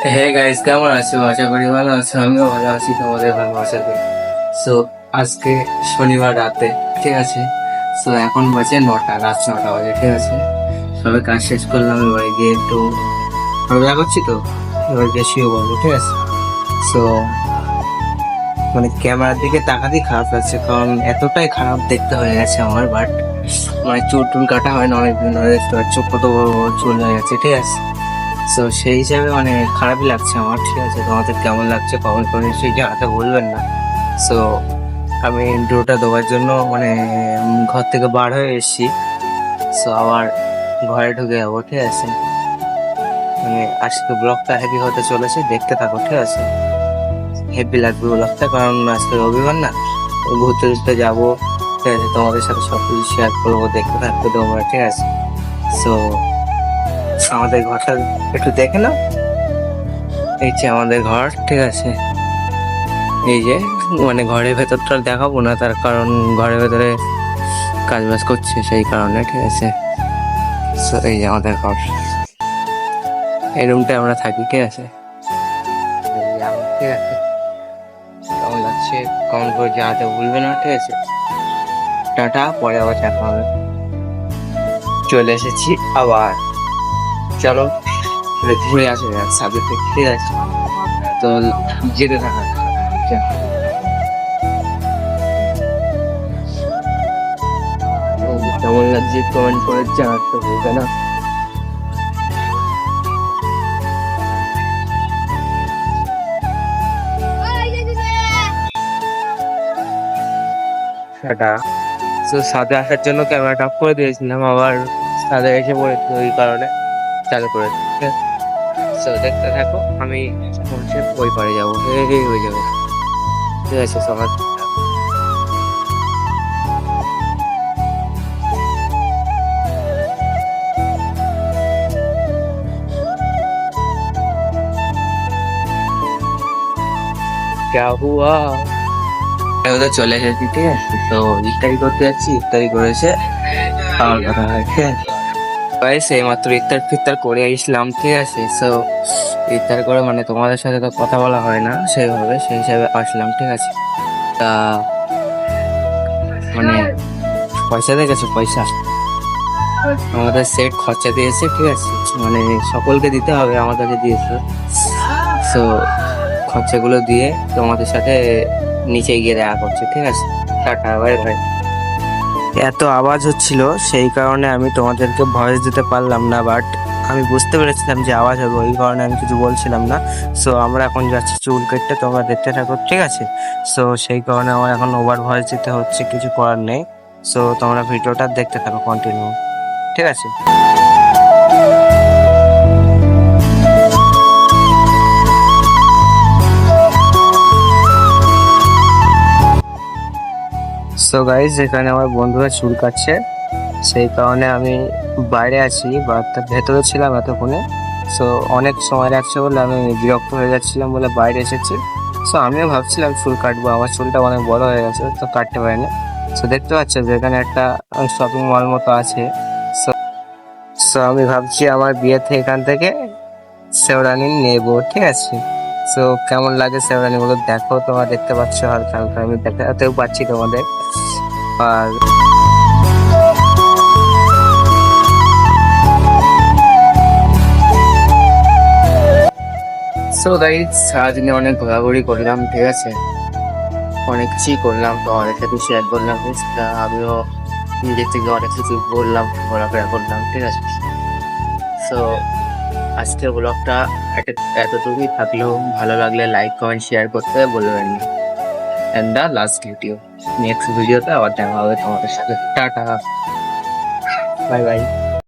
Hey guys, কেমন আছো? আশা করি ভালো আছো। আমিও ভালো আছি তোমাদের ভালোবাসাতে। সো আজকে শনিবার রাতে, ঠিক আছে। সো এখন বাজে 9টা, রাত 9টা বাজে, ঠিক আছে। সবে কাজ শেষ করলাম, এবারে গিয়ে একটু মজা করছি তো, এবার গিয়ে শুয়ে বলবো, ঠিক আছে। সো মানে ক্যামেরার দিকে তাকাতেই খারাপ লাগছে, কারণ এতটাই খারাপ দেখতে হয়ে গেছে আমার। বাট মানে চুল টুল কাটা হয় না অনেকদিন ধরে, তো চোখ কত বড় বড় চুল হয়ে গেছে, ঠিক আছে। তো সেই হিসাবে মানে খারাপই লাগছে আমার, ঠিক আছে। তোমাদের কেমন লাগছে কমেন্ট করে নিশ্চয়ই জানাতে বলবেন না। সো আমি ইন্ট্রোটা দেওয়ার জন্য মানে ঘর থেকে বার হয়ে এসেছি। সো আবার ঘরে ঢুকে যাবো, ঠিক আছে। মানে আজকে ব্লগটা হেভি হতে চলেছে, দেখতে থাকো, ঠিক আছে। হেভি লাগবে ব্লগটা, কারণ আজকে রবিবার না, তো ঘুরতে ঘুরতে যাবো, ঠিক আছে। তোমাদের সাথে সবকিছু শেয়ার করবো, দেখতে থাকতে তোমরা, ঠিক আছে। সো আমাদের ঘরটা একটু দেখে নাও। এই যে আমাদের ঘর, ঠিক আছে। এই যে মানে ঘরের ভেতরটা দেখাবো না, তার কারণ ঘরের ভেতরে কাজ বাজ করছে, সেই কারণে, ঠিক আছে। So, এই যে আমাদের ঘর, এই রুমটায় আমরা থাকি, ঠিক আছে। এই যে ঠিক আছে। কেমন লাগছে কমেন্ট করে জানাতে ভুলবে না, ঠিক আছে। টাটা, পরে আবার দেখা হবে। চলে এসেছি আবার, চলো ঘুরে আসে সাথে থেকে, ঠিক আছে। তো যেতে থাকা। কেমন লাগছে কমেন্ট করে জানাতে ভুলবে না। টাটা। তো সাথে আসার জন্য ক্যামেরাটা অফ করে দিয়েছিলাম, আবার সাথে এসে পড়েছে, ওই কারণে চালু করে দিয়েছি। তো দেখতে থাকো, আমি এখন সে ওই পারে যাবো, এই হয়ে যাবে, ঠিক আছে। সবার ক্যা হুয়া, ওদের চলে এসেছি, ঠিক আছে। তো ইফতারি করতে যাচ্ছি, ইফতারি করেছে খাওয়ার কথা হয়, ঠিক আছে। গাইস এই মাত্র ইফতার ফিফতার করে আসলাম, ঠিক আছে। সো ইফতার করে মানে তোমাদের সাথে তো কথা বলা হয় না সেইভাবে, সেই হিসাবে আসলাম, ঠিক আছে। তা মানে পয়সা দেখেছো, পয়সা আমাদের সেট খরচা দিয়েছে, ঠিক আছে। মানে সকলকে দিতে হবে, আমার কাছে দিয়েছে। সো খরচাগুলো দিয়ে তোমাদের সাথে নিচে গিয়ে দেখা করছে, ঠিক আছে। Tata, bye by. এত আওয়াজ হচ্ছিল, সেই কারণে আমি তোমাদেরকে ভয়েস দিতে পারলাম না, বাট আমি বুঝতে পেরেছিলাম যে আওয়াজ হবে, ওই কারণে আমি কিছু বলছিলাম না। সো আমরা এখন যাচ্ছি চুল কাটতে, তোমরা দেখতে থাকো, ঠিক আছে। সো সেই কারণে আমার এখন ওভার ভয়েস দিতে হচ্ছে, কিছু করার নেই। সো তোমরা ভিডিওটা দেখতে থাকো কন্টিনিউ, ঠিক আছে। সো গাইজ, এখানে আমার বন্ধুরা চুল কাটছে, সেই কারণে আমি বাইরে আছি বা তার ভেতরে ছিলাম এতক্ষণে। সো অনেক সময় লাগছে বলে আমি বিরক্ত হয়ে যাচ্ছিলাম বলে বাইরে এসেছি। সো আমিও ভাবছিলাম চুল কাটবো, আমার চুলটা অনেক বড় হয়ে গেছে, তো কাটতে পারিনি। সো দেখতে পাচ্ছ যে এখানে একটা শপিং মল মতো আছে। সো সো আমি ভাবছি আমার বিয়েতে এখান থেকে শেরওয়ানি নেবো, ঠিক আছে। সো কেমন লাগে শেরওয়ানি গুলো দেখো, তোমরা দেখতে পাচ্ছ হালকা হালকা, আমি দেখাতেও পাচ্ছি তোমাদের। আর সো গাইজ, সারাদিনে অনেক ঘোরাঘুরি করলাম, ঠিক আছে। অনেক কিছুই করলাম, তো অনেক সাথে শেয়ার করলাম, তা আমিও নিজের থেকে অনেক কিছু বললাম, ঘোরাফেরা করলাম, ঠিক আছে। সো আজকের ব্লগটা এতটুকুই থাকলেও, ভালো লাগলে লাইক কমেন্ট শেয়ার করতে বলবেন না। And the last video, next ভিডিওতে আবার দেখা হবে তোমাদের সাথে। টাটা, বাই বাই।